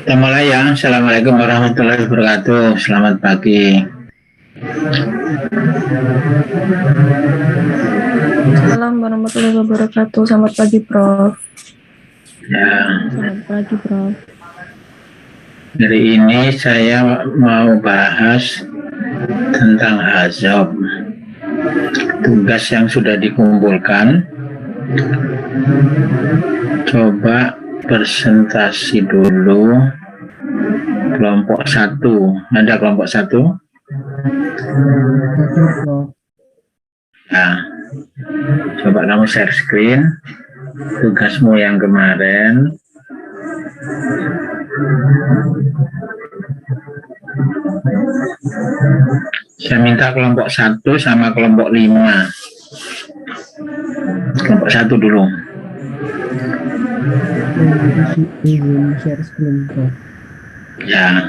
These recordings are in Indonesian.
Kita mulai ya. Assalamualaikum warahmatullahi wabarakatuh. Selamat pagi. Assalamualaikum warahmatullahi wabarakatuh. Selamat pagi, Prof. Ya. Selamat pagi, Prof. Hari ini saya mau bahas tentang azab. Tugas yang sudah dikumpulkan. Coba presentasi dulu kelompok 1. Ada kelompok 1? Nah, coba kamu share screen tugasmu yang kemarin. Saya minta kelompok 1 sama kelompok 5. Kelompok 1 dulu. Share screen, Prof. Ya.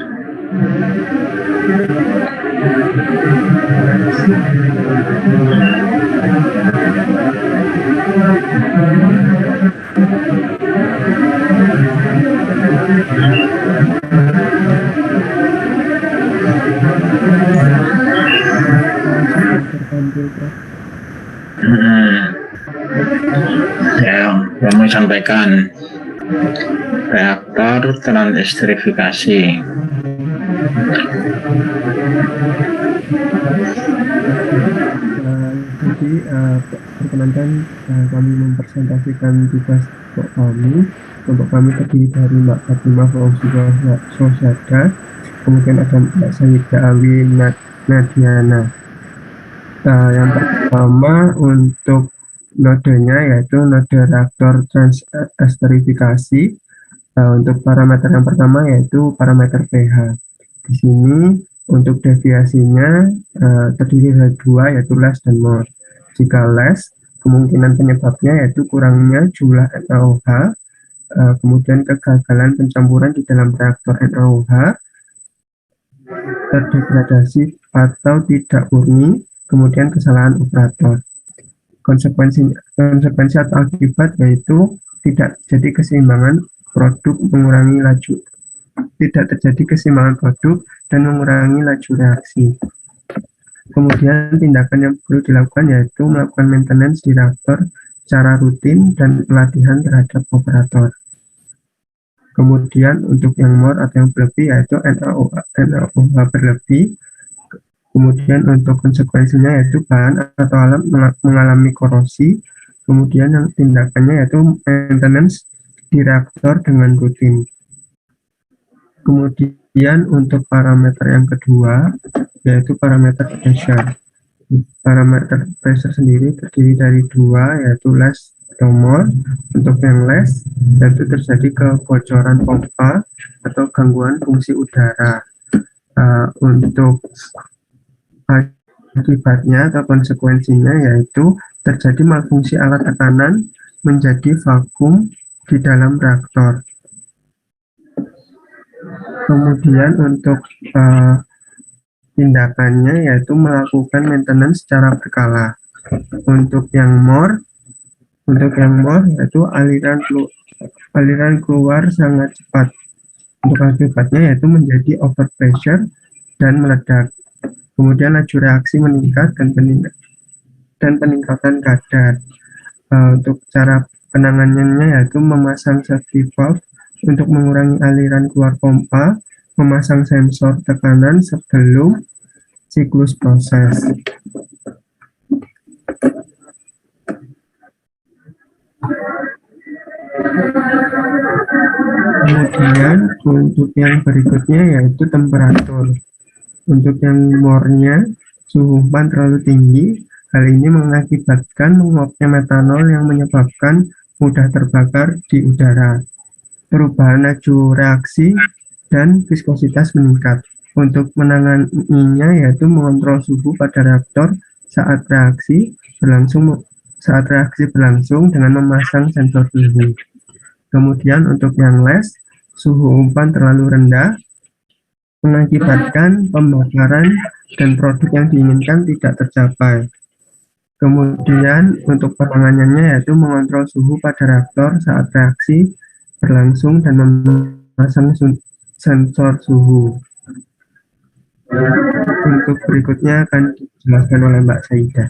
Ya, kamu sampaikan reaktor transestrifikasi. Jadi perkenankan kami mempresentasikan tugas kelompok kami terdiri dari Mbak Fatimah Fauzia, kemudian ada Mbak Sayyidah Awi Nadiana. Yang pertama untuk nodenya yaitu node reaktor transestrifikasi. Untuk parameter yang pertama yaitu parameter pH. Di sini untuk deviasinya terdiri dari 2 yaitu less dan more. Jika less, kemungkinan penyebabnya yaitu kurangnya jumlah NaOH, kemudian kegagalan pencampuran di dalam reaktor NaOH, terdegradasi atau tidak murni, kemudian kesalahan operator. Konsekuensi atau akibat yaitu tidak terjadi keseimbangan produk tidak terjadi keseimbangan produk dan mengurangi laju reaksi. Kemudian tindakan yang perlu dilakukan yaitu melakukan maintenance di reaktor secara rutin dan pelatihan terhadap operator. Kemudian untuk yang more atau yang berlebih yaitu NaOH berlebih. Kemudian untuk konsekuensinya yaitu bahan atau alat mengalami korosi. Kemudian yang tindakannya yaitu maintenance di reaktor dengan rutin. Kemudian untuk parameter yang kedua yaitu parameter pressure. Parameter pressure sendiri terdiri dari 2 yaitu less atau more. Untuk yang less yaitu terjadi kebocoran pompa atau gangguan fungsi udara. Untuk akibatnya atau konsekuensinya yaitu terjadi malfungsi alat tekanan menjadi vakum di dalam reaktor. Kemudian untuk tindakannya yaitu melakukan maintenance secara berkala. Untuk yang more yaitu aliran keluar sangat cepat. Untuk akibatnya yaitu menjadi overpressure dan meledak. Kemudian laju reaksi meningkat dan peningkatan kadar. Untuk cara penanganannya yaitu memasang safety valve untuk mengurangi aliran keluar pompa, memasang sensor tekanan sebelum siklus proses. Kemudian untuk yang berikutnya yaitu temperatur. Untuk yang more-nya suhu umpan terlalu tinggi, hal ini mengakibatkan menguapnya metanol yang menyebabkan mudah terbakar di udara. Perubahan laju reaksi dan viskositas meningkat. Untuk menanganinya yaitu mengontrol suhu pada reaktor saat reaksi berlangsung dengan memasang sensor suhu. Kemudian untuk yang less, suhu umpan terlalu rendah mengakibatkan pembakaran dan produk yang diinginkan tidak tercapai. Kemudian untuk penanganannya yaitu mengontrol suhu pada reaktor saat reaksi berlangsung dan memasang sensor suhu. Untuk berikutnya akan dijelaskan oleh Mbak Saida.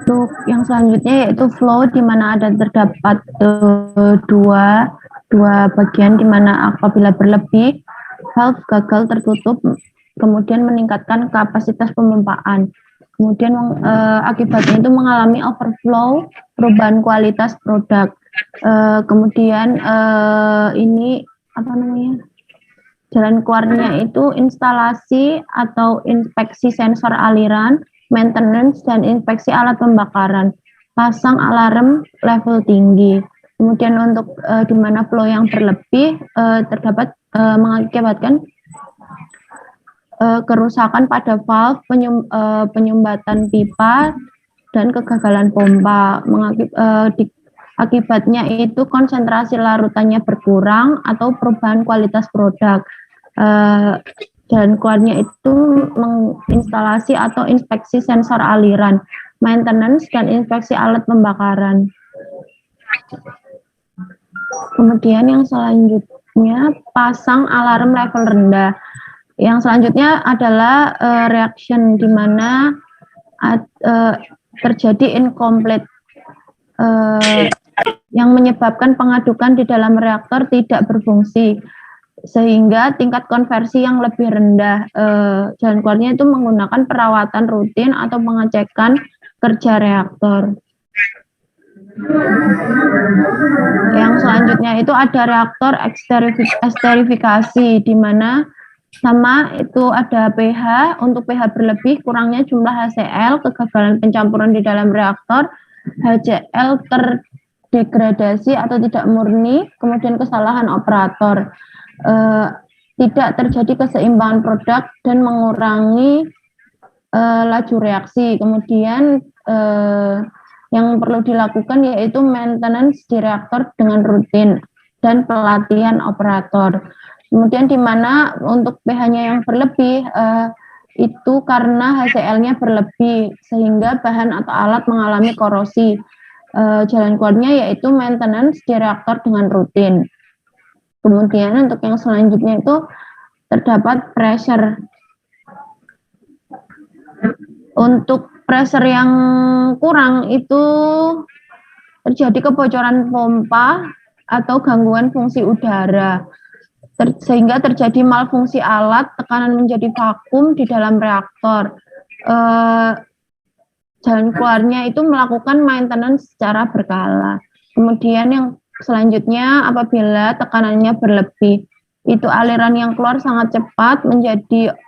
Untuk yang selanjutnya yaitu flow, di mana ada terdapat dua bagian, di mana apabila berlebih valve gagal tertutup, kemudian meningkatkan kapasitas pemompaan. Kemudian akibatnya itu mengalami overflow, perubahan kualitas produk. Kemudian ini apa namanya? Jalan keluarnya itu instalasi atau inspeksi sensor aliran, maintenance, dan inspeksi alat pembakaran. Pasang alarm level tinggi. Kemudian untuk di mana flow yang berlebih terdapat mengakibatkan kerusakan pada valve, penyumbatan pipa, dan kegagalan pompa. Akibatnya itu konsentrasi larutannya berkurang atau perubahan kualitas produk. Jalan keluarnya itu menginstalasi atau inspeksi sensor aliran, maintenance, dan inspeksi alat pembakaran. Kemudian yang selanjutnya pasang alarm level rendah. Yang selanjutnya adalah reaction, di mana terjadi incomplete yang menyebabkan pengadukan di dalam reaktor tidak berfungsi, sehingga tingkat konversi yang lebih rendah. Jalan keluarnya itu menggunakan perawatan rutin atau pengecekan kerja reaktor. Yang selanjutnya itu ada reaktor esterifikasi, di mana sama itu ada pH. Untuk pH berlebih, kurangnya jumlah HCl, kegagalan pencampuran di dalam reaktor, HCl terdegradasi atau tidak murni, kemudian kesalahan operator. Tidak terjadi keseimbangan produk dan mengurangi laju reaksi. Kemudian yang perlu dilakukan yaitu maintenance di reaktor dengan rutin dan pelatihan operator. Kemudian di mana untuk pH-nya yang berlebih itu karena HCl-nya berlebih sehingga bahan atau alat mengalami korosi. Jalan keluarnya yaitu maintenance di reaktor dengan rutin. Kemudian untuk yang selanjutnya itu terdapat pressure. Untuk pressure yang kurang itu terjadi kebocoran pompa atau gangguan fungsi udara, sehingga terjadi malfungsi alat, tekanan menjadi vakum di dalam reaktor. Jalan keluarnya itu melakukan maintenance secara berkala. Kemudian yang selanjutnya apabila tekanannya berlebih, itu aliran yang keluar sangat cepat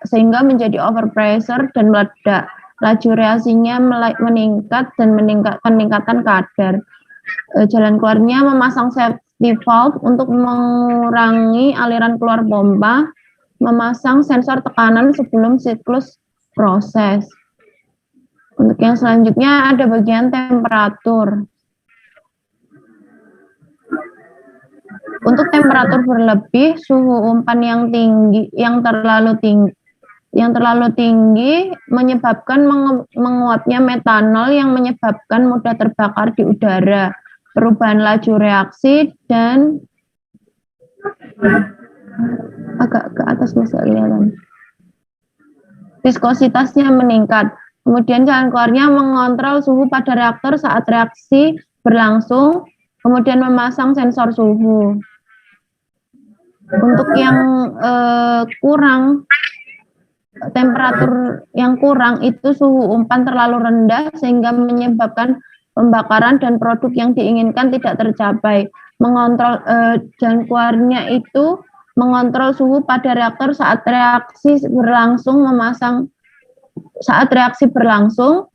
sehingga menjadi overpressure dan meledak. Laju reaksinya meningkat dan peningkatan kadar. Jalan keluarnya memasang safety valve untuk mengurangi aliran keluar pompa, memasang sensor tekanan sebelum siklus proses. Untuk yang selanjutnya ada bagian temperatur. Untuk temperatur berlebih, suhu umpan yang terlalu tinggi menyebabkan menguapnya metanol yang menyebabkan mudah terbakar di udara, perubahan laju reaksi, dan agak ke atas masih kelihatan. Viskositasnya meningkat. Kemudian jalan keluarnya mengontrol suhu pada reaktor saat reaksi berlangsung, kemudian memasang sensor suhu. Untuk yang temperatur yang kurang itu suhu umpan terlalu rendah sehingga menyebabkan pembakaran dan produk yang diinginkan tidak tercapai. Mengontrol jalan keluarnya itu mengontrol suhu pada reaktor saat reaksi berlangsung,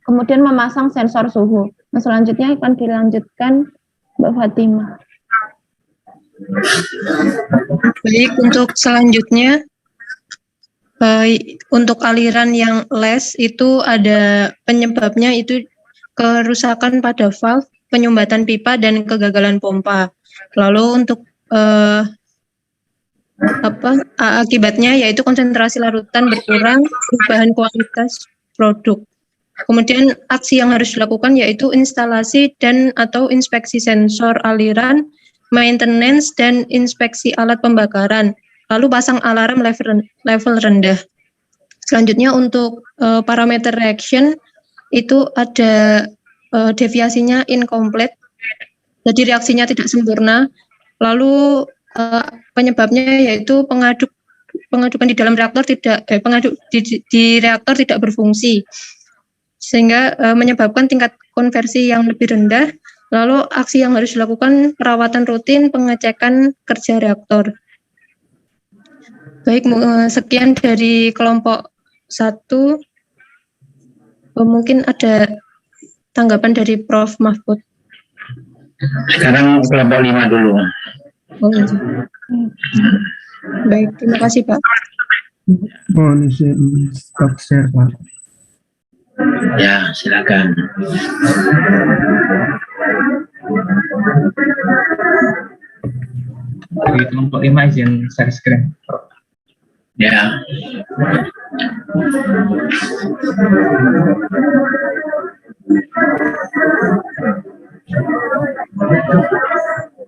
kemudian memasang sensor suhu. Nah, selanjutnya akan dilanjutkan Mbak Fatimah. Baik, untuk selanjutnya untuk aliran yang les itu ada penyebabnya itu kerusakan pada valve, penyumbatan pipa, dan kegagalan pompa. Lalu untuk akibatnya yaitu konsentrasi larutan berkurang, perubahan kualitas produk. Kemudian aksi yang harus dilakukan yaitu instalasi dan atau inspeksi sensor aliran, maintenance dan inspeksi alat pembakaran. Lalu pasang alarm level rendah. Selanjutnya untuk parameter reaction itu ada deviasinya incomplete. Jadi reaksinya tidak sempurna. Lalu penyebabnya yaitu pengadukan di dalam reaktor pengaduk di reaktor tidak berfungsi, sehingga menyebabkan tingkat konversi yang lebih rendah. Lalu aksi yang harus dilakukan perawatan rutin, pengecekan kerja reaktor. Baik, sekian dari kelompok 1. Mungkin ada tanggapan dari Prof. Mahfud. Sekarang kelompok 5 dulu. Oh, iya. Baik, terima kasih Pak. Mohon izin stop share, Pak. Ya, silakan. Dari kelompok 5 izin share screen. Ya.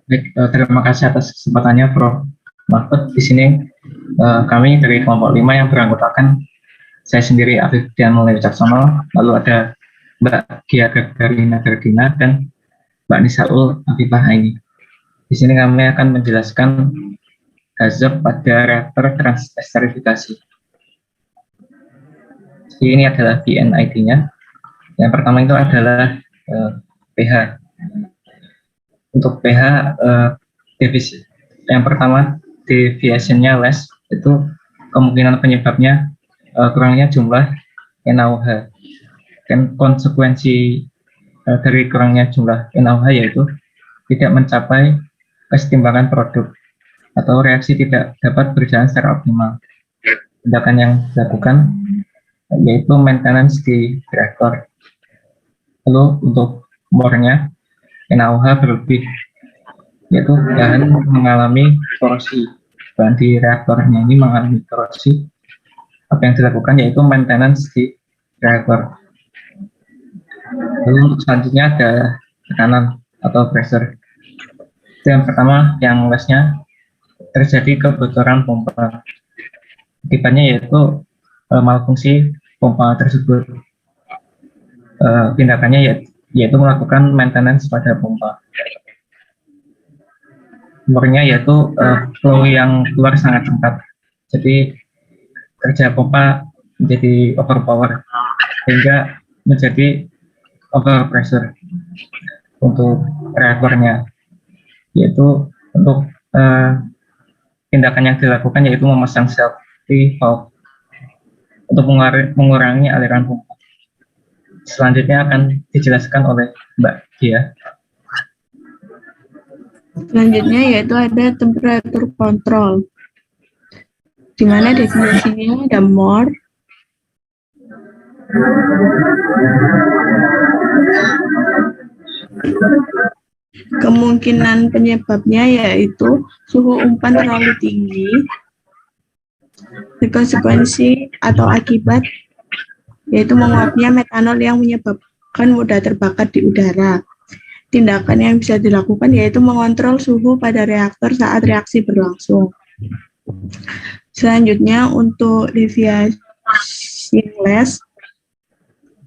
Baik, terima kasih atas kesempatannya Prof. Mahfud. Di sini kami dari kelompok 5 yang beranggotakan saya sendiri Afif Dian Mulai Wicaksono, lalu ada Mbak Gia Gagarina Gardina dan Mbak Nisaul Afifah Aini. Di sini kami akan menjelaskan hazard pada reaktor transesterifikasi. Jadi ini adalah PNID-nya. Yang pertama itu adalah pH. Untuk pH, yang pertama deviation-nya less, itu kemungkinan penyebabnya kurangnya jumlah NaOH. Dan konsekuensi dari kurangnya jumlah NaOH yaitu tidak mencapai kesetimbangan produk atau reaksi tidak dapat berjalan secara optimal. Tindakan yang dilakukan yaitu maintenance di reaktor. Lalu untuk more-nya, NaOH berlebih, yaitu bahan mengalami korosi. Bahan di reaktornya ini mengalami korosi. Apa yang dilakukan yaitu maintenance di reaktor. Lalu untuk selanjutnya ada tekanan atau pressure. Yang pertama, yang less-nya terjadi kebocoran pompa. Akibatnya yaitu malfungsi pompa tersebut. Tindakannya yaitu melakukan maintenance pada pompa. More-nya yaitu flow yang keluar sangat cepat. Jadi kerja pompa menjadi overpower sehingga menjadi over pressure untuk reaktornya. Yaitu untuk tindakan yang dilakukan yaitu memasang safety valve untuk mengurangi aliran pompa. Selanjutnya akan dijelaskan oleh Mbak Gia. Selanjutnya yaitu ada temperatur kontrol, di mana definisinya ada more, kemungkinan penyebabnya yaitu suhu umpan terlalu tinggi, konsekuensi atau akibat yaitu menguapnya metanol yang menyebabkan mudah terbakar di udara. Tindakan yang bisa dilakukan yaitu mengontrol suhu pada reaktor saat reaksi berlangsung. Selanjutnya untuk deviasi less,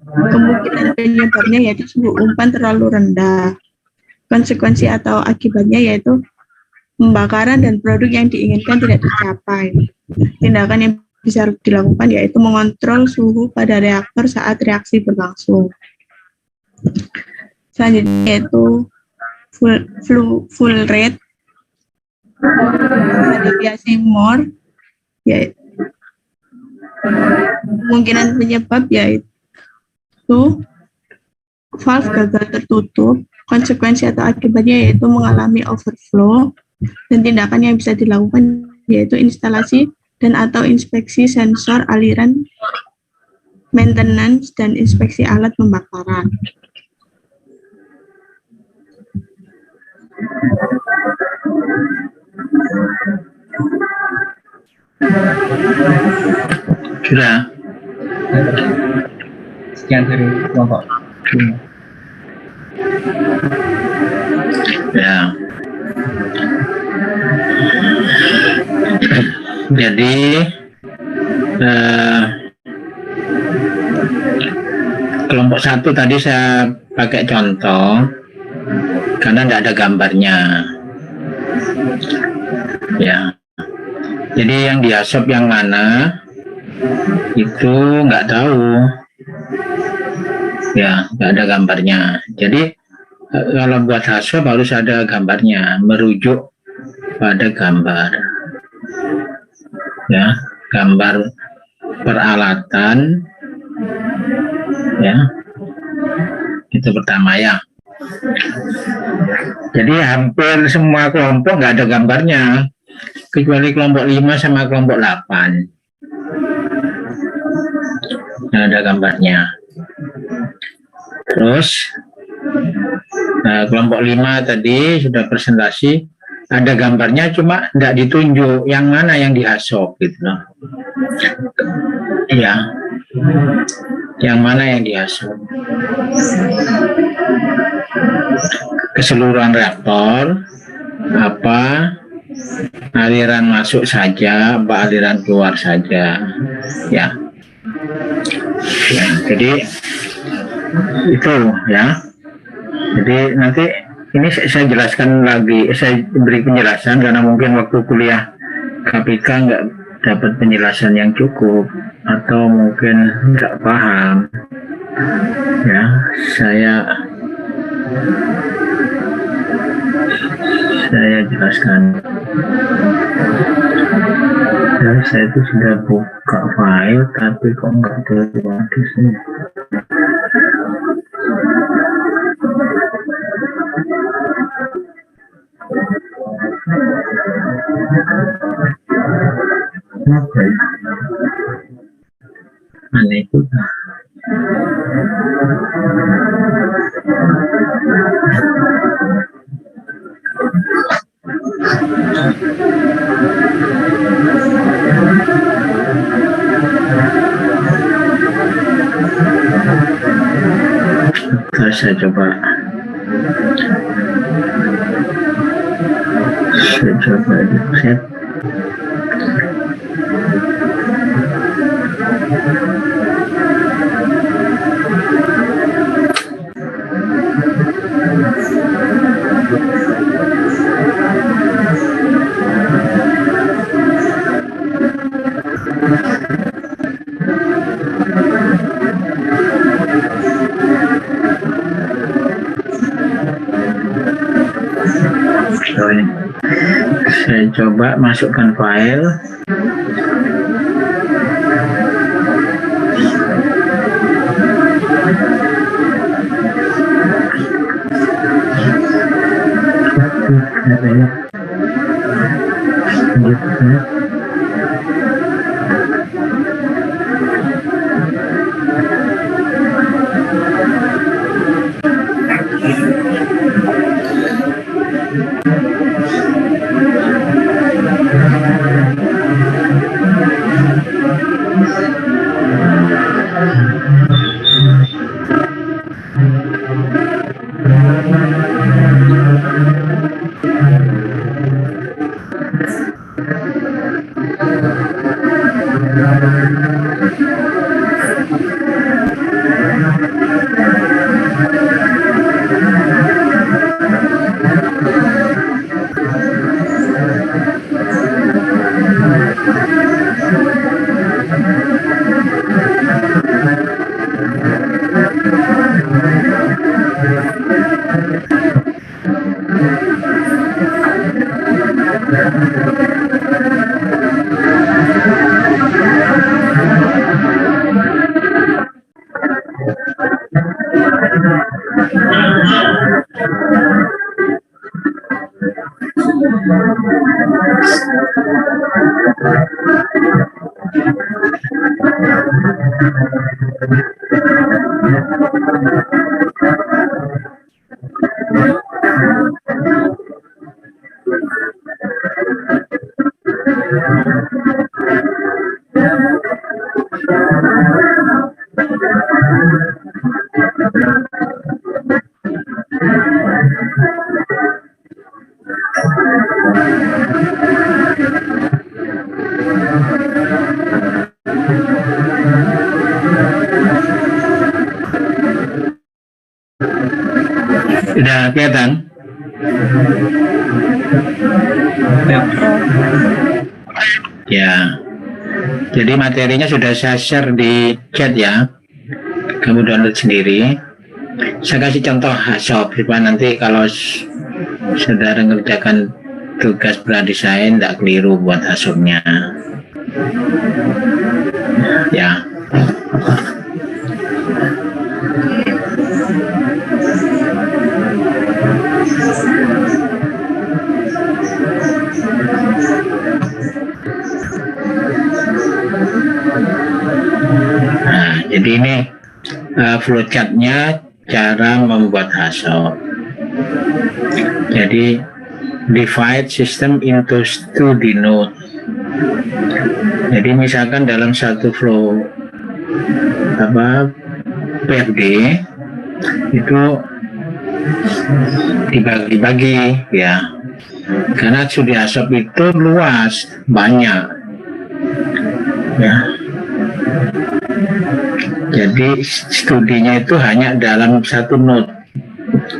kemungkinan penyebabnya yaitu suhu umpan terlalu rendah. Konsekuensi atau akibatnya yaitu pembakaran dan produk yang diinginkan tidak dicapai. Tindakan yang bisa dilakukan yaitu mengontrol suhu pada reaktor saat reaksi berlangsung. Selanjutnya yaitu full rate, deviasi more, yaitu kemungkinan penyebab yaitu valve gagal tertutup, konsekuensi atau akibatnya yaitu mengalami overflow, dan tindakan yang bisa dilakukan yaitu instalasi dan atau inspeksi sensor aliran, maintenance, dan inspeksi alat pembakaran. Sudah. Sekian dari kelompok. Ya. Jadi kelompok 1 tadi saya pakai contoh karena tidak ada gambarnya. Ya. Jadi yang diasop yang mana itu nggak tahu. Ya, nggak ada gambarnya. Jadi kalau buat hasop harus ada gambarnya, merujuk pada gambar. Ya, gambar peralatan. Ya, itu pertama ya. Jadi hampir semua kelompok nggak ada gambarnya, kecuali kelompok 5 sama kelompok 8. Nggak ada gambarnya. Terus kelompok 5 tadi sudah presentasi, ada gambarnya cuma tidak ditunjuk yang mana yang dihasop gitu loh. Iya, yang mana yang dihasop. Keseluruhan reaktor, apa aliran masuk saja, apa aliran keluar saja, ya. Ya, jadi itu ya. Jadi nanti ini saya jelaskan lagi, saya beri penjelasan karena mungkin waktu kuliah KPK nggak dapat penjelasan yang cukup atau mungkin nggak paham. Ya, saya jelaskan. Ya, saya itu sudah buka file tapi kok nggak keluar di sini. Oke. Aneh juga. Saya coba set. Saya coba masukkan file. Sudah kelihatan? Ya. Jadi materinya sudah saya share di chat ya. Kamu download sendiri. Saya kasih contoh HASOP supaya nanti kalau saudara mengerjakan tugas pradesain tidak keliru buat HASOP-nya. Ya. Nah, jadi ini flowchart-nya cara membuat HASOP. Jadi divide system into study node. Jadi misalkan dalam satu flow PFD itu dibagi-bagi ya, karena studi HASOP itu luas, banyak ya. Jadi studinya itu hanya dalam satu node,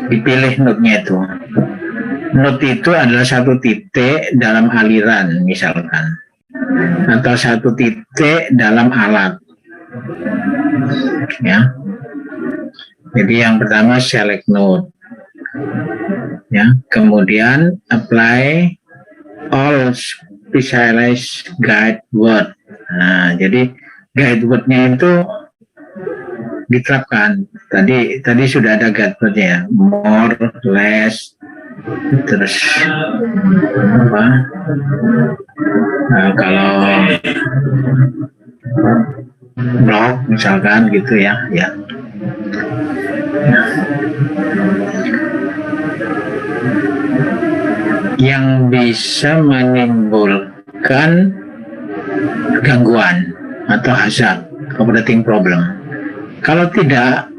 dipilih node-nya itu. Node itu adalah satu titik dalam aliran misalkan, atau satu titik dalam alat ya. Jadi yang pertama select node ya, kemudian apply all specialized guide word. Nah, jadi guide word-nya itu diterapkan. Tadi sudah ada guide word-nya ya, more, less, terus apa? Nah, kalau blog misalkan gitu ya. Yang bisa menimbulkan gangguan atau hazard, operating problem. Kalau tidak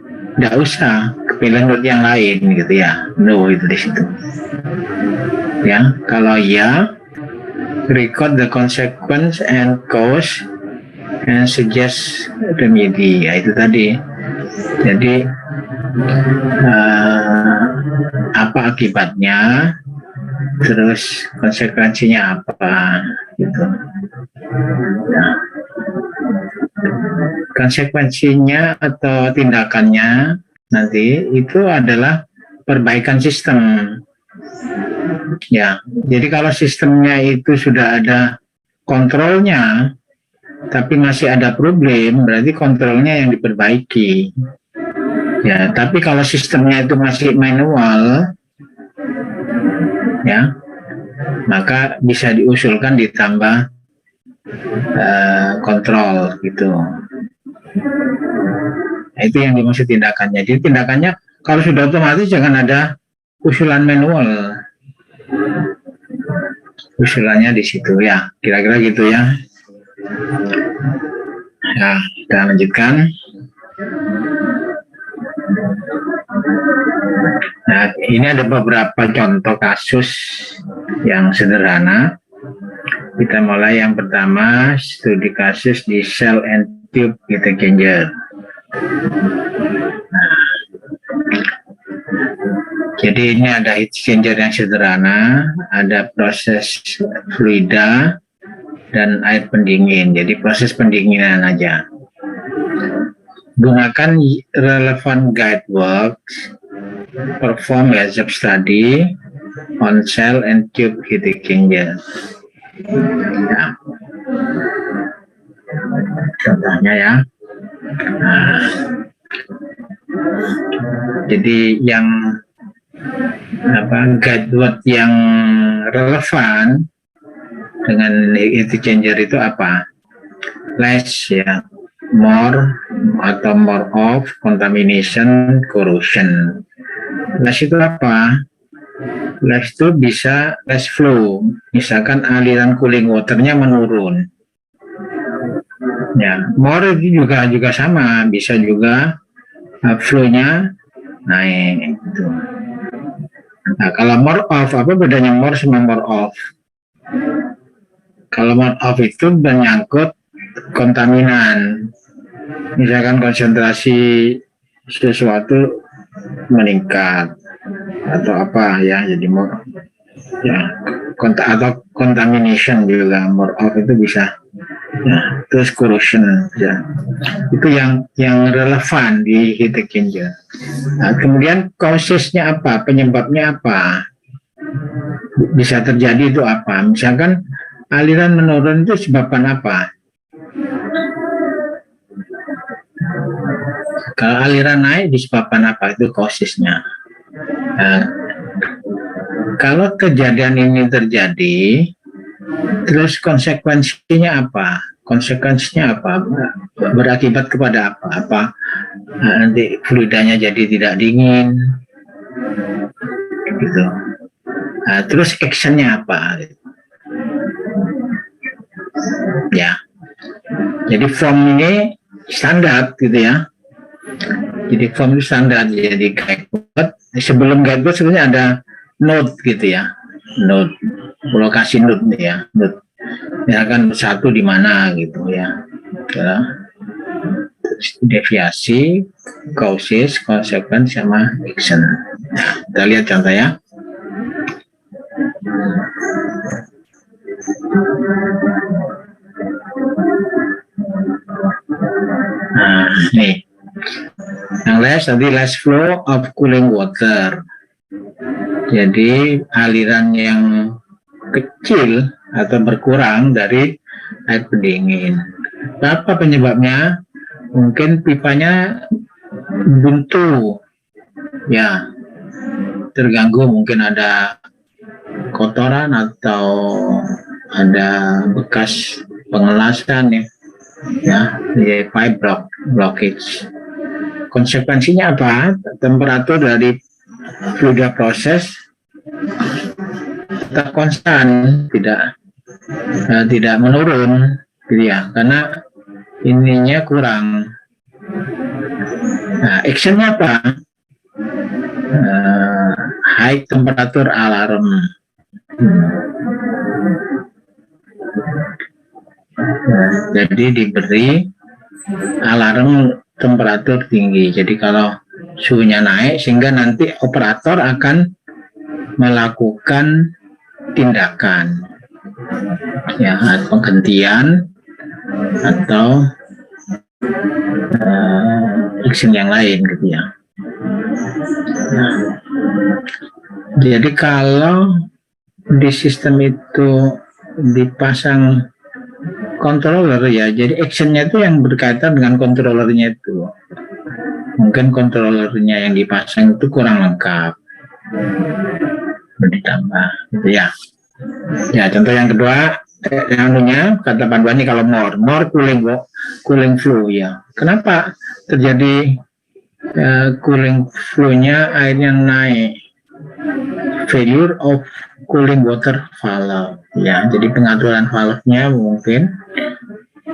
usah kepilih node yang lain gitu ya. No, itu di situ. Ya, kalau ya, record the consequence and cause and suggest remedy. Ya, itu tadi. Jadi apa akibatnya, terus konsekuensinya apa gitu. Nah, konsekuensinya atau tindakannya nanti itu adalah perbaikan sistem ya. Jadi kalau sistemnya itu sudah ada kontrolnya tapi masih ada problem, berarti kontrolnya yang diperbaiki ya. Tapi kalau sistemnya itu masih manual ya, maka bisa diusulkan ditambah kontrol gitu. Nah, itu yang dimaksud tindakannya. Jadi tindakannya kalau sudah otomatis jangan ada usulan manual. Usulannya di situ ya, kira-kira gitu ya. Nah, kita lanjutkan. Nah, ini ada beberapa contoh kasus yang sederhana. Kita mulai yang pertama, studi kasus di cell and tube heat exchanger. Nah, jadi ini ada heat exchanger yang sederhana, ada proses fluida dan air pendingin. Jadi proses pendinginan aja. Gunakan relevant guide works, perform hazard study on cell and tube heat exchanger. Ya. Contohnya ya. Nah, jadi yang guide word yang relevan dengan heat exchanger itu apa? Less ya, more atau more of, contamination, corrosion. Less itu apa? Less itu bisa less flow, misalkan aliran cooling waternya menurun. Ya, more itu juga sama, bisa juga flow-nya naik. Gitu. Nah, kalau more off, apa bedanya more sama more off? Kalau more off itu menyangkut kontaminan, misalkan konsentrasi sesuatu meningkat atau apa ya, jadi more ya kontak atau contamination juga more of itu bisa ya, terus corrosion ya, itu yang relevan di heat exchanger. Nah, kemudian causesnya apa, penyebabnya apa, bisa terjadi itu apa, misalkan aliran menurun itu sebabkan apa. Kalau aliran naik disebabkan apa, itu causesnya. Nah, kalau kejadian ini terjadi, terus konsekuensinya apa? Konsekuensinya apa? Berakibat kepada apa? Apa nanti fluidanya jadi tidak dingin, gitu. Nah, terus actionnya apa? Ya, jadi form ini standar, gitu ya. Jadi form itu standar, jadi guidebook. Sebelum guidebook sebenarnya ada note, gitu ya. Note, lokasi note ya, note. Ya kan satu di mana gitu ya. Deviasi, causes, konsekuensi sama action. Nah, kita lihat contoh ya. Nah, nih. Yang last tadi last flow of cooling water. Jadi aliran yang kecil atau berkurang dari air pendingin. Apa penyebabnya? Mungkin pipanya buntu, ya, terganggu, mungkin ada kotoran atau ada bekas pengelasan ya, pipe blockage. Konsekuensinya apa? Temperatur dari fluida proses tetap konstan, tidak menurun, gitu ya, karena ininya kurang. Nah, actionnya apa? High temperature alarm. Jadi diberi alarm temperatur tinggi. Jadi kalau suhunya naik, sehingga nanti operator akan melakukan tindakan ya, penghentian atau action yang lain, gitu ya. Nah, jadi kalau di sistem itu dipasang controller ya, jadi actionnya itu yang berkaitan dengan controllernya itu. Mungkin controllernya yang dipasang itu kurang lengkap, ditambah, gitu ya. Ya, contoh yang kedua, kata panduan ini kalau more cooling flow ya. Kenapa terjadi cooling flow-nya, airnya naik? Failure of cooling water valve ya. Jadi pengaturan valve-nya mungkin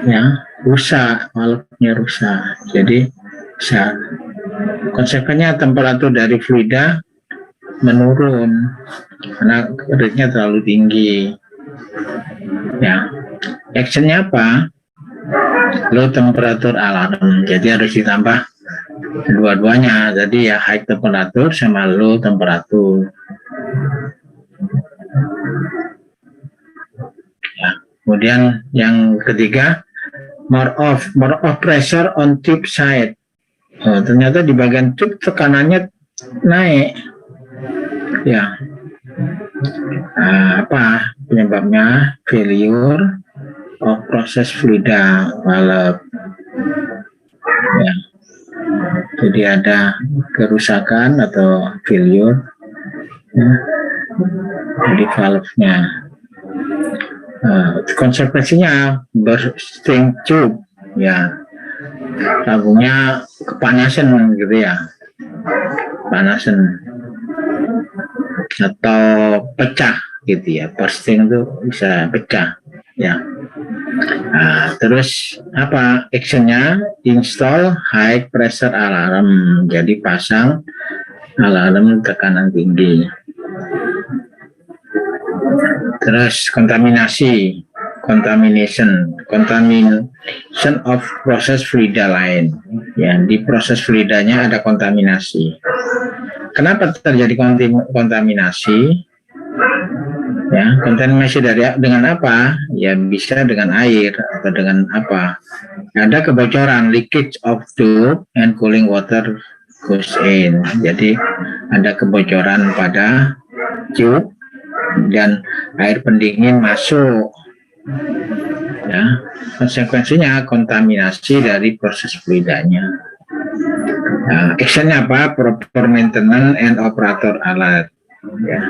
ya rusak, valve-nya rusak. Jadi bisa konsekuensinya temperatur dari fluida menurun karena rate-nya terlalu tinggi. Ya, actionnya apa? Low temperature alarm. Jadi harus ditambah dua-duanya. Jadi ya high temperature sama low temperature. Ya, kemudian yang ketiga, more of pressure on tube side. Ternyata di bagian tube tekanannya naik. Ya, apa penyebabnya? Failure of process fluida valve. Ya, jadi ada kerusakan atau failure ya, di valve-nya. Konsekuensinya bursting tube ya, tabungnya kepanasan, gitu ya, panasan atau pecah, gitu ya. Bursting itu bisa pecah ya. Nah, terus apa actionnya? Install high pressure alarm. Jadi pasang alarm tekanan tinggi. Terus contamination, of proses fluida lain. Ya, di proses fluidanya ada kontaminasi. Kenapa terjadi kontaminasi? Ya, kontaminasi dengan apa? Ya, bisa dengan air atau dengan apa? Ada kebocoran, leakage of tube and cooling water goes in. Jadi ada kebocoran pada tube dan air pendingin masuk. Ya, konsekuensinya kontaminasi dari proses fluidanya. Nah, actionnya apa? Proper maintenance and operator alert. Ya.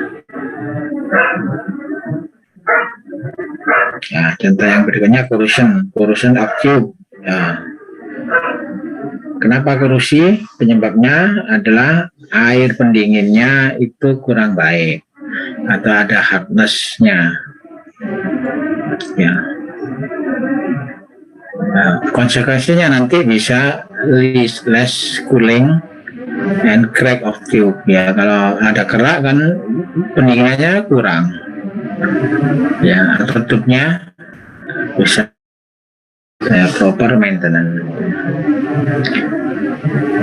Nah, contoh yang berikutnya corrosion of tube. Ya. Kenapa korosi? Penyebabnya adalah air pendinginnya itu kurang baik atau ada hardness-nya. Ya. Nah, konsekuensinya nanti bisa less cooling and crack of tube. Ya, kalau ada kerak kan pendinginannya kurang. Ya, atau tube-nya bisa proper maintenance.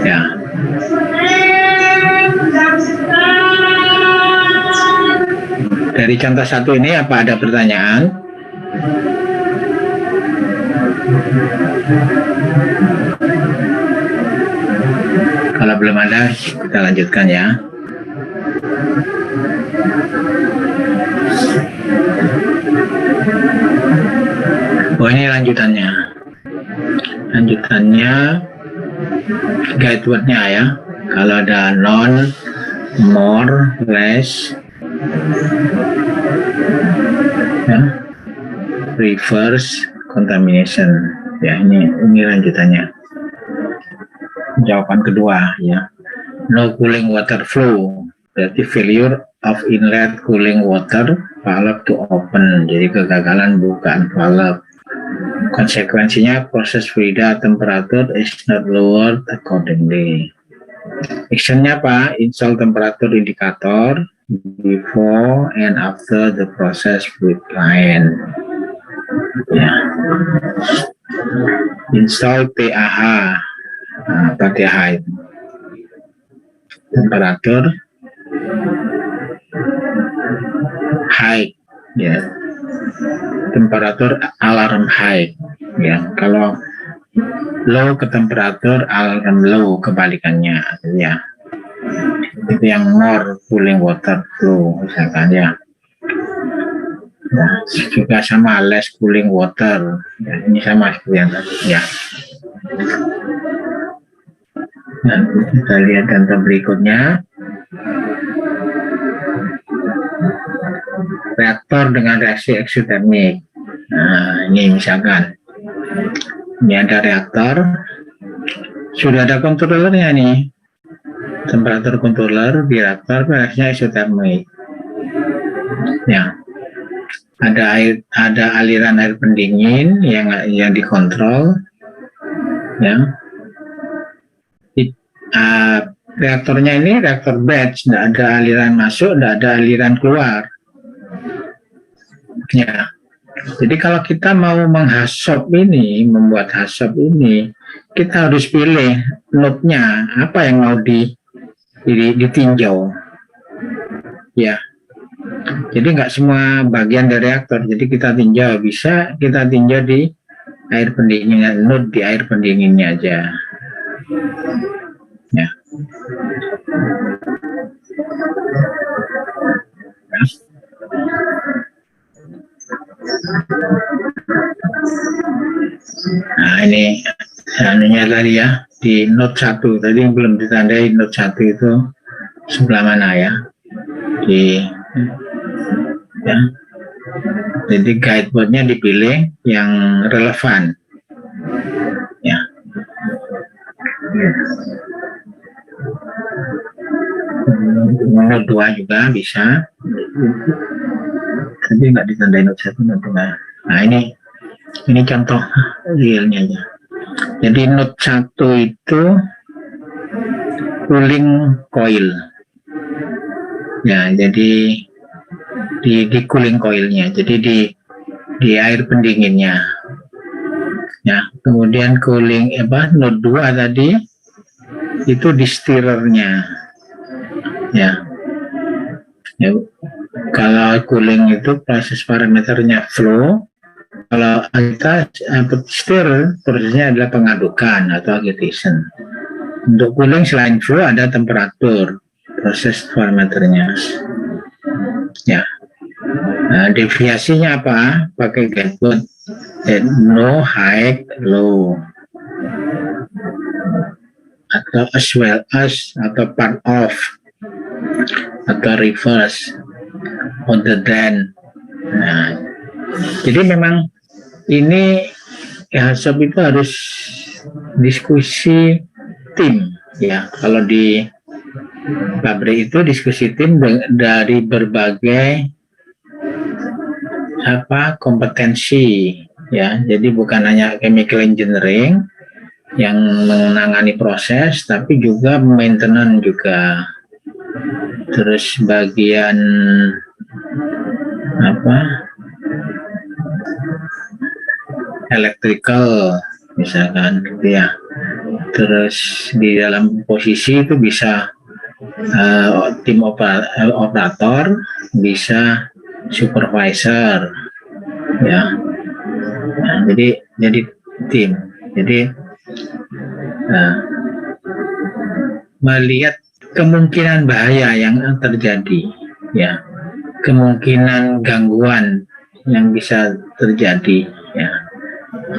Ya. Dari contoh satu ini apa ada pertanyaan? Kalau belum ada, kita lanjutkan ya. Oh, ini lanjutannya. Guide word-nya ya. Kalau ada non, more, less, ya, reverse, contamination. Ya, ini lanjutannya. Jawaban kedua ya. No cooling water flow, berarti failure of inlet cooling water valve to open. Jadi kegagalan bukaan valve. Konsekuensinya proses fluida temperature is not lowered accordingly. Actionnya apa? Install temperature indicator before and after the process fluid line. Ya. Install TAH. Apa TAH itu? Temperatur high, ya. Temperatur alarm high, ya. Kalau low ke temperatur alarm low, kebalikannya, ya. Itu yang more cooling water flow, misalkan ya. Nah, juga sama less cooling water, ya, ini sama seperti yang tadi, ya. Nah, kita lihat contoh berikutnya. Reaktor dengan reaksi eksotermik. Nah, ini misalkan. Ini ada reaktor. Sudah ada controllernya nih. Temperatur controller di reaktor reaksinya eksotermik. Ya. Ada aliran air pendingin yang dikontrol. Ya. Reaktornya ini reaktor batch, tidak ada aliran masuk, tidak ada aliran keluar. Ya, jadi kalau kita mau membuat hasop ini, kita harus pilih node-nya, apa yang mau ditinjau. Ya, jadi nggak semua bagian dari reaktor, jadi kita tinjau, bisa kita tinjau di air pendinginnya, node di air pendinginnya aja. Ya. Nah, ini anunya tadi ya, di note 1 tadi yang belum ditandai, note 1 itu sebelah mana ya, ya. Jadi guideboardnya dipilih yang relevan ya. Note 2 juga bisa, tapi nggak ditandai note 1, note 2. Nah, ini contoh realnya aja. Jadi note 1 itu cooling coil. Ya, jadi di cooling coilnya, jadi di air pendinginnya. Ya, kemudian cooling node 2 tadi itu di stirrernya. Ya. Ya, kalau cooling itu proses parameternya flow, kalau kita stir prosesnya adalah pengadukan atau agitation. Untuk cooling selain flow ada temperatur, proses parameternya. Ya. Nah, deviasinya apa? Pakai guideboard. No, high, low, atau as well as, atau part of, atau reverse, other than. Nah, jadi memang ini HACCP itu harus diskusi tim, ya. Kalau di pabrik itu diskusi tim dari berbagai kompetensi, ya. Jadi bukan hanya chemical engineering yang menangani proses, tapi juga maintenance juga, terus bagian electrical misalkan gitu ya. Terus di dalam posisi itu bisa tim operator, bisa supervisor, ya. Nah, jadi tim. Jadi melihat kemungkinan bahaya yang terjadi, ya, kemungkinan gangguan yang bisa terjadi, ya.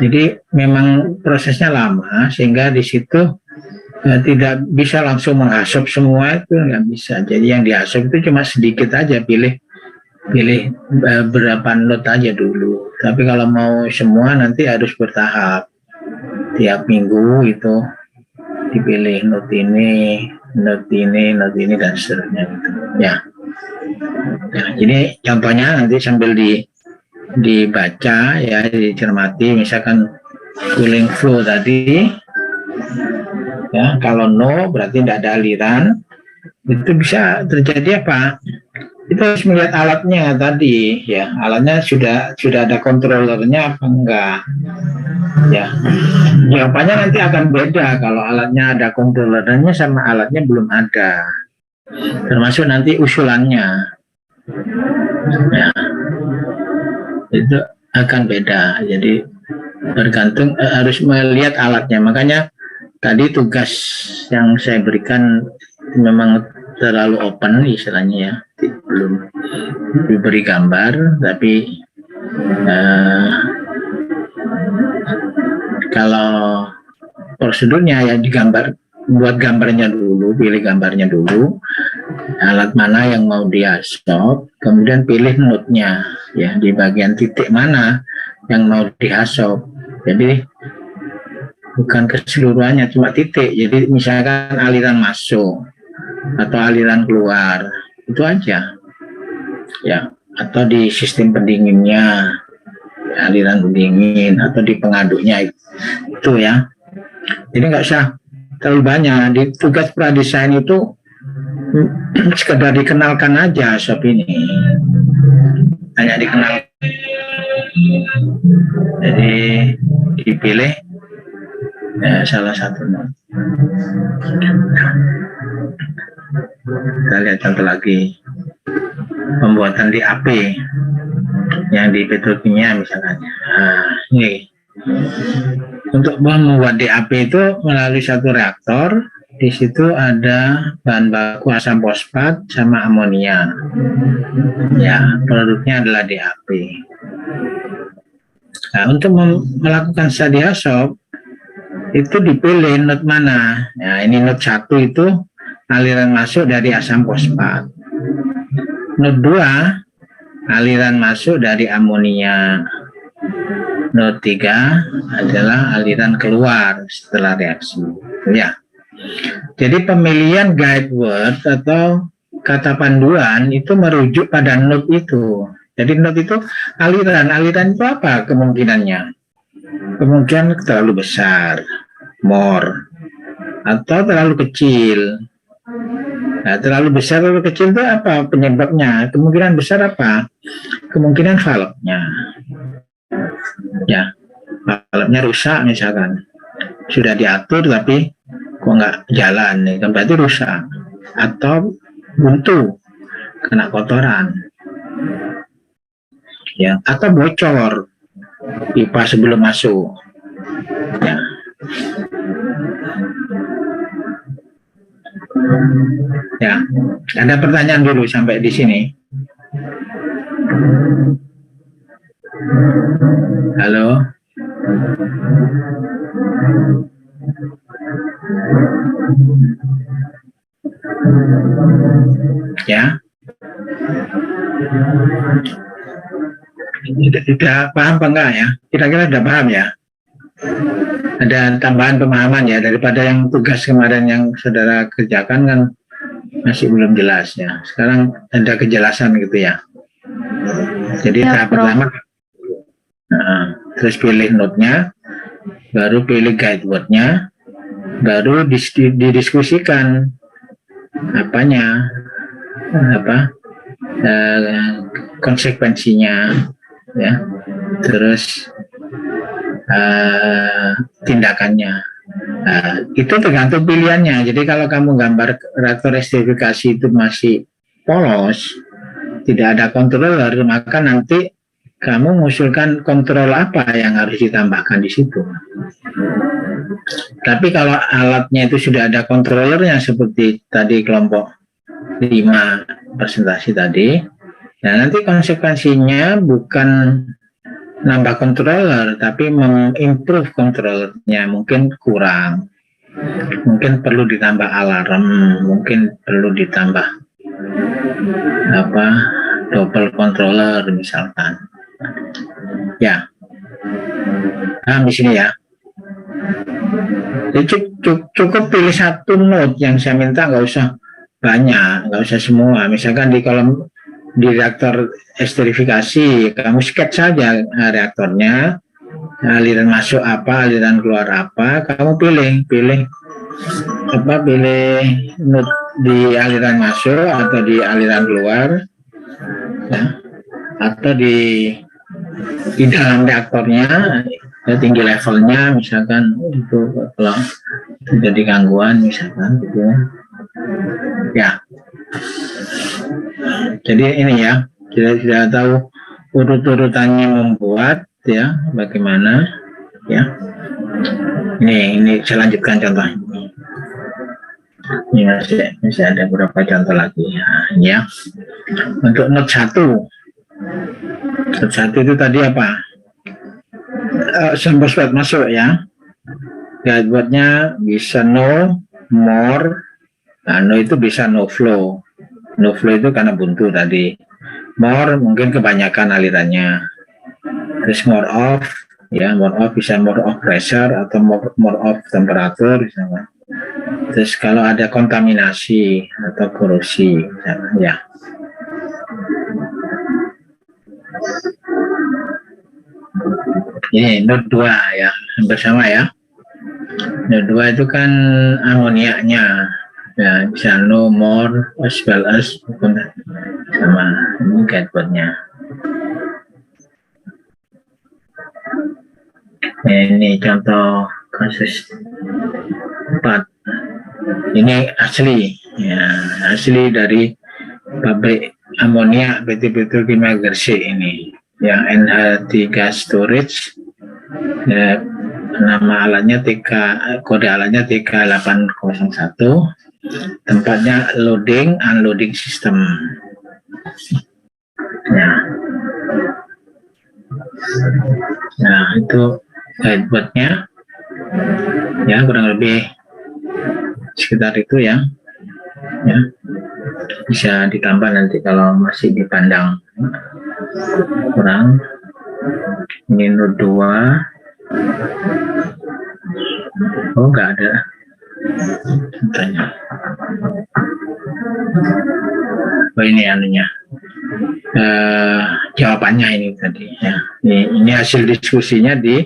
Jadi memang prosesnya lama sehingga di situ tidak bisa langsung menghasap semua, itu nggak bisa. Jadi yang dihasap itu cuma sedikit aja, pilih berapa node aja dulu. Tapi kalau mau semua nanti harus bertahap. Tiap minggu itu dipilih node ini, dan seterusnya gitu. Ya. Nah, jadi contohnya nanti sambil dibaca, ya, dicermati. Misalkan cooling flow tadi, ya, kalau no berarti tidak ada aliran. Itu bisa terjadi apa? Itu harus melihat alatnya tadi, ya. Alatnya sudah ada kontrolernya apa enggak, ya. Jawabannya nanti akan beda kalau alatnya ada kontrolernya sama alatnya belum ada, termasuk nanti usulannya, ya. Itu akan beda. Jadi bergantung, harus melihat alatnya. Makanya tadi tugas yang saya berikan memang terlalu open istilahnya, ya, belum diberi gambar, tapi kalau prosedurnya ya digambar, buat gambarnya dulu, pilih gambarnya dulu, alat mana yang mau dihasap, kemudian pilih node-nya, ya, di bagian titik mana yang mau dihasap. Jadi bukan keseluruhannya, cuma titik. Jadi misalkan aliran masuk atau aliran keluar, itu aja, ya. Atau di sistem pendinginnya, aliran pendingin, atau di pengaduknya itu, ya. Jadi nggak usah terlalu banyak. Di tugas pradesain itu sekedar dikenalkan aja shop ini, hanya dikenal. Jadi dipilih, ya, salah satu. Kita lihat contoh lagi, pembuatan DAP yang di petrokimia misalnya. Nah, ini untuk membuat DAP itu melalui satu reaktor. Di situ ada bahan baku asam fosfat sama amonia, ya, produknya adalah DAP. Nah, untuk melakukan studi HACCP itu dipilih node mana. Nah, ini node 1 itu aliran masuk dari asam fosfat. Node 2 aliran masuk dari amonia. Node 3 adalah aliran keluar setelah reaksi. Ya. Jadi pemilihan guide word atau kata panduan itu merujuk pada node itu. Jadi node itu aliran itu apa kemungkinannya? Kemungkinan terlalu besar, more, atau terlalu kecil. Nah, terlalu besar atau kecil itu apa penyebabnya? Kemungkinan besar apa? Kemungkinan valve-nya. Ya. valve-nya rusak misalkan, sudah diatur tapi kok nggak jalan, ya kan berarti rusak, atau buntu, kena kotoran, ya, atau bocor pipa sebelum masuk, ya. Ya, ada pertanyaan dulu sampai di sini. Halo. Ya. Tidak paham apa enggak ya? Kira-kira sudah paham ya? Ada tambahan pemahaman ya, daripada yang tugas kemarin yang saudara kerjakan kan masih belum jelas ya. Sekarang ada kejelasan gitu ya. Jadi Ya, tahap Prof. pertama, terus pilih note-nya, baru pilih guideboard-nya, baru didiskusikan apanya, konsekuensinya, ya, terus tindakannya. Itu tergantung pilihannya. Jadi kalau kamu gambar reaktor esterifikasi itu masih polos, tidak ada controller, maka nanti kamu mengusulkan kontrol apa yang harus ditambahkan di situ. Tapi kalau alatnya itu sudah ada kontrolernya seperti tadi kelompok 5 presentasi tadi, nah nanti konsekuensinya bukan nambah controller, tapi mengimprove controllernya, mungkin kurang, mungkin perlu ditambah alarm, mungkin perlu ditambah double controller misalkan, ya. Di sini ya. Jadi cukup pilih satu node yang saya minta, nggak usah banyak, nggak usah semua. Misalkan di kolom di reaktor esterifikasi, kamu sketch saja reaktornya, aliran masuk apa, aliran keluar apa, kamu pilih node di aliran masuk atau di aliran keluar, ya, atau di dalam reaktornya, ya, tinggi levelnya, misalkan itu kalau terjadi gangguan, misalkan gitu ya. Ya. Jadi ini ya, kita sudah tahu urut-urutannya membuat ya, bagaimana ya. Ini saya lanjutkan contoh ini. Ini masih ada beberapa contoh lagi ya. Untuk note 1. Note 1 itu tadi apa? Sumber spot masuk ya. Guideboardnya bisa no, more. Nah, no itu bisa no flow. No flow itu karena buntu tadi. More mungkin kebanyakan alirannya. Terus more off, ya, more off bisa more off pressure atau more off temperatur misalnya. Terus kalau ada kontaminasi atau korosi misalnya, ya. Ini node 2 ya, bersama ya. Node 2 itu kan amoniaknya. Ya, bisa no, more, as well as, sama ini guideboardnya. Ini contoh kasus 4. Ini asli, ya, asli dari pabrik amoniak PT Petrokimia Gresik ini, yang NH3 storage. Ya, nama alatnya kode alatnya TK801. Tempatnya loading unloading system. Ya. Nah, itu guideboardnya. Ya, kurang lebih sekitar itu ya. Ya. Bisa ditambah nanti kalau masih dipandang kurang. Ini node 2. Oh, enggak ada. Tanya. Oh, ini anunya. Jawabannya ini tadi ya. Ini hasil diskusinya di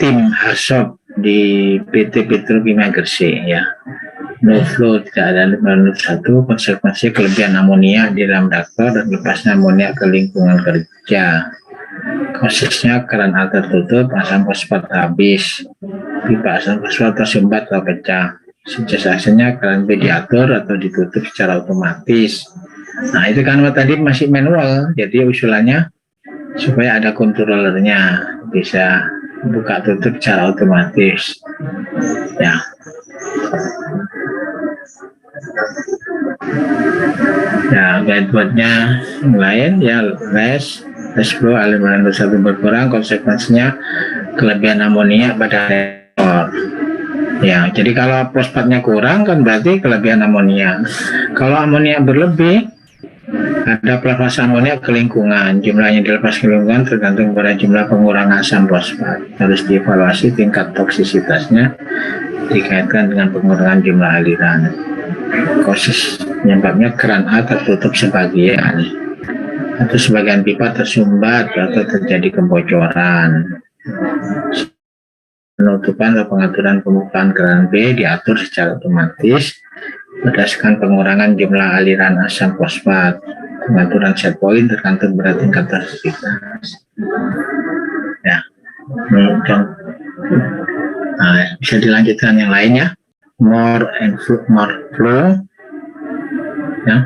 tim HASOP di PT Petrokimia Gresik ya. No flow tidak ada menurut 1, konsekuensi kelebihan amonia di dalam reaktor dan lepasnya amonia ke lingkungan kerja. Khususnya keran A tertutup, asam fosfat habis, pipa asam fosfat tersumbat atau pecah. Suggestionnya keran B diatur atau ditutup secara otomatis. Nah itu kan tadi masih manual, jadi usulannya supaya ada controllernya, bisa buka tutup secara otomatis. Ya. Ya, guideboardnya lain ya, less flow aliran satu berkurang, konsekuensinya kelebihan amonia pada reaktor. Ya, jadi kalau fosfatnya kurang kan berarti kelebihan amonia. Kalau amonia berlebih, ada pelepas amonia ke lingkungan. Jumlahnya dilepas ke lingkungan tergantung pada jumlah pengurangan asam fosfat. Harus dievaluasi tingkat toksisitasnya dikaitkan dengan pengurangan jumlah aliran. Kosis penyebabnya keran A tertutup sebagian atau sebagian pipa tersumbat atau terjadi kebocoran. Penutupan atau pengaturan pembukaan keran B diatur secara otomatis berdasarkan pengurangan jumlah aliran asam fosfat. Pengaturan set point tergantung pada tingkat toksisitas. Ya, ini bisa dilanjutkan yang lainnya. More flow, ya.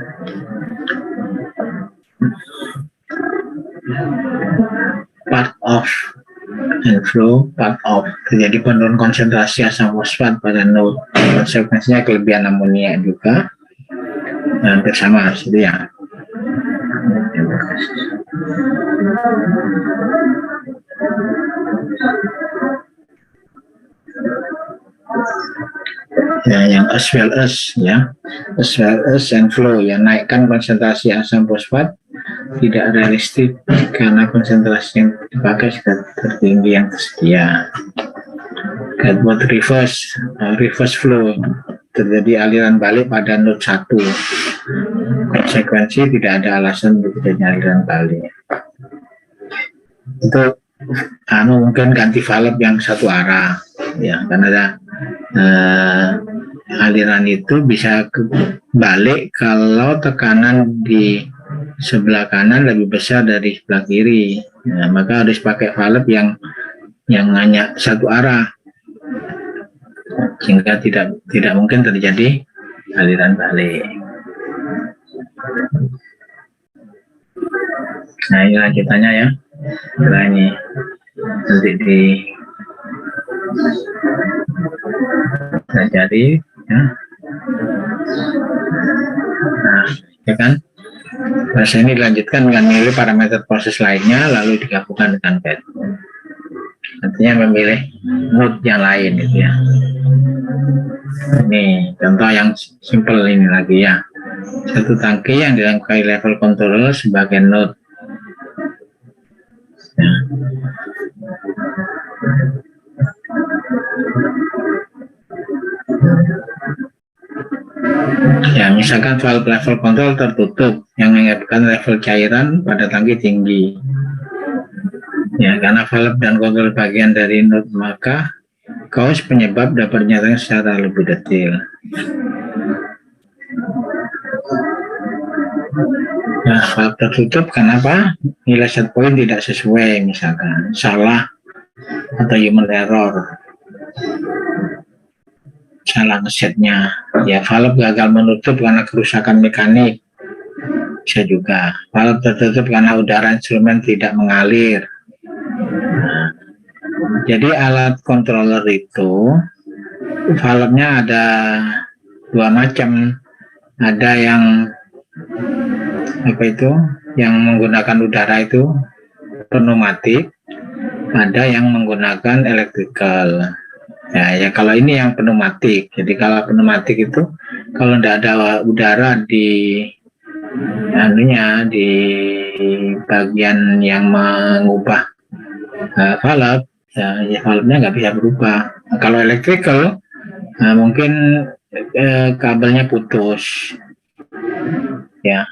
Part of and flow, part of, terjadi penurunan konsentrasi asam fosfat pada node, konsekuensinya kelebihan amonia juga, hampir sama itu ya. Ya, yang as well as and flow, ya, naikkan konsentrasi asam fosfat tidak realistik karena konsentrasi yang dipakai sudah tertinggi yang tersedia. Guideboard reverse flow, terjadi aliran balik pada node 1. Konsekuensi tidak ada alasan untuk terjadi aliran balik. Itu mungkin ganti valve yang satu arah, ya, karena ada aliran itu bisa balik kalau tekanan di sebelah kanan lebih besar dari sebelah kiri. Nah, maka harus pakai valve yang hanya satu arah sehingga tidak mungkin terjadi aliran balik. Nah, ini lanjutannya ya. Setelah ini nanti jadi ya. Nah, ya kan? Proses ini dilanjutkan dengan memilih parameter proses lainnya lalu digabungkan dengan bed. Artinya memilih node yang lain gitu ya. Ini contoh yang simple ini lagi ya. Satu tangki yang dilengkapi level controller sebagai node. Ya. Ya, misalkan valve level control tertutup yang menyebabkan level cairan pada tangki tinggi. Ya, karena valve dan kontrol bagian dari node, maka cause penyebab dapat dinyatakan secara lebih detail. Nah, valve tertutup kenapa? Nilai set point tidak sesuai, misalkan salah atau human error, salah ngesetnya. Ya, valve gagal menutup karena kerusakan mekanik, bisa juga. Valve tertutup karena udara instrumen tidak mengalir. Nah, jadi alat controller itu valve-nya ada dua macam. Ada yang yang menggunakan udara itu pneumatik, ada yang menggunakan elektrikal. Ya, kalau ini yang pneumatik. Jadi kalau pneumatik itu kalau tidak ada udara di bagian yang mengubah valve, ya valve-nya nggak bisa berubah. Nah, kalau elektrikal mungkin kabelnya putus. Ya,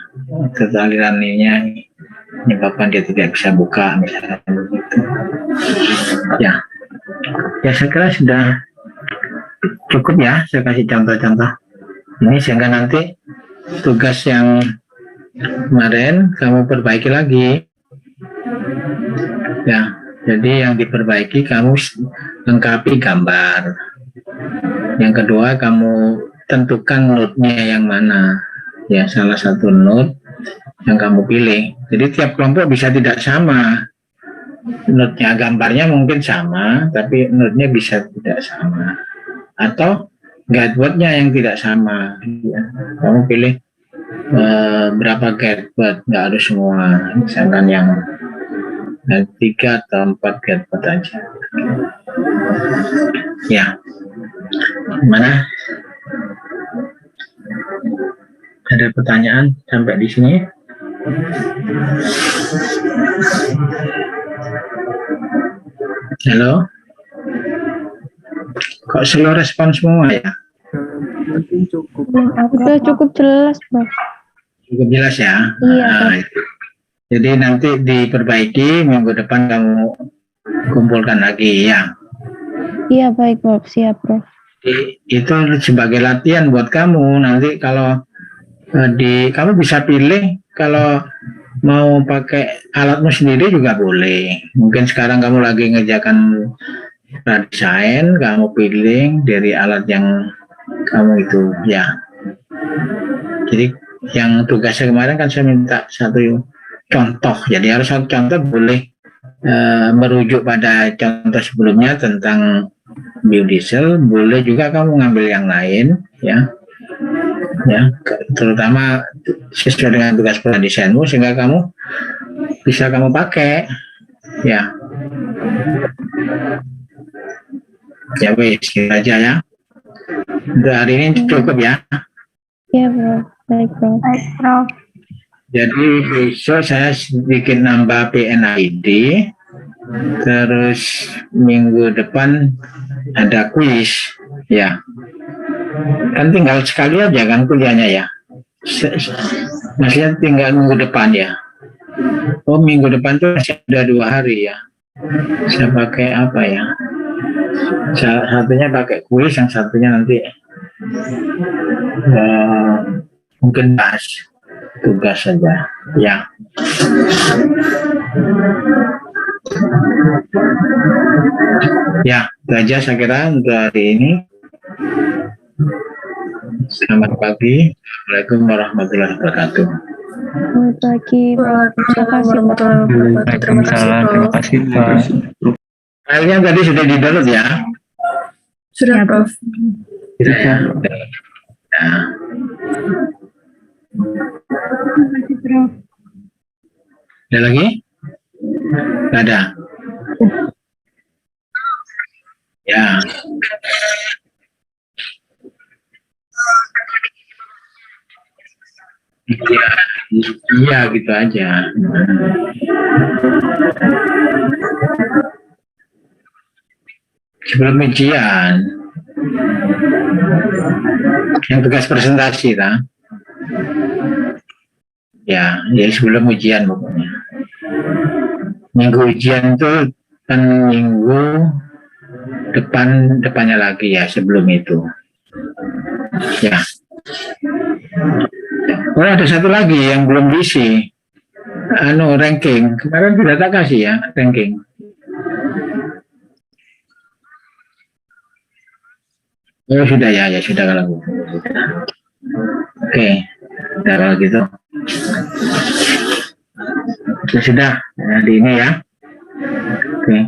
alirannya menyebabkan dia tidak bisa buka, misalnya begitu. Ya, saya kira sudah cukup ya. Saya kasih contoh-contoh ini sehingga nanti tugas yang kemarin kamu perbaiki lagi. Ya, jadi yang diperbaiki kamu lengkapi gambar. Yang kedua kamu tentukan node-nya yang mana. Ya, salah satu node yang kamu pilih. Jadi tiap kelompok bisa tidak sama. Node-nya, gambarnya mungkin sama, tapi node-nya bisa tidak sama. Atau guideword-nya yang tidak sama. Ya, kamu pilih berapa guideword, nggak harus semua. Misalkan yang 3 atau 4 guideword aja. Ya, mana? Ada pertanyaan sampai di sini? Halo? Kok slow respon semua ya? Mungkin cukup. Udah cukup jelas, Prof. Cukup jelas ya? Iya, Nah, jadi nanti diperbaiki, minggu depan kamu kumpulkan lagi ya. Iya, baik, Prof. Siap, Prof. Itu sebagai latihan buat kamu. Nanti kalau kamu bisa pilih kalau mau pakai alatmu sendiri juga boleh. Mungkin sekarang kamu lagi ngerjakan desain, kamu pilih dari alat yang kamu itu ya. Jadi yang tugasnya kemarin kan saya minta satu contoh. Jadi harus satu contoh, boleh merujuk pada contoh sebelumnya tentang biodiesel, boleh juga kamu ngambil yang lain ya. Ya, terutama sesuai dengan tugas desainmu sehingga kamu bisa kamu pakai ya. Ya wes, aja ya. Untuk hari ini cukup ya. Iya, Prof. Baik, Prof. Baik, Prof. Jadi besok saya sedikit nambah PNID, terus minggu depan ada kuis ya. Kan tinggal sekali aja kan kuliahnya ya. Maksudnya tinggal minggu depan ya. Oh, minggu depan tuh masih ada 2 hari ya. Saya pakai apa ya? Satunya pakai kuis, yang satunya nanti mungkin bahas tugas saja ya. Ya, itu aja saya kira untuk hari ini. Selamat pagi. Assalamualaikum warahmatullahi wabarakatuh. Selamat pagi, Prof. Terima kasih, Prof. Terima kasih, Pak. Filenya tadi sudah di-download ya? Sudah, Prof. Ya. Ada lagi? Nggak ada? Ya. Iya, gitu aja. Sebelum ujian, yang tugas presentasi, kan? Ya, sebelum ujian pokoknya. Minggu ujian itu kan minggu depannya lagi ya, sebelum itu. Ya. Oh, ada satu lagi yang belum diisi. Ranking. Kemarin sudah tak kasih ya, ranking. Oh, sudah ya, sudah kalau gitu. Oke. Nah, kalau gitu. Sudah, di ini ya. Oke.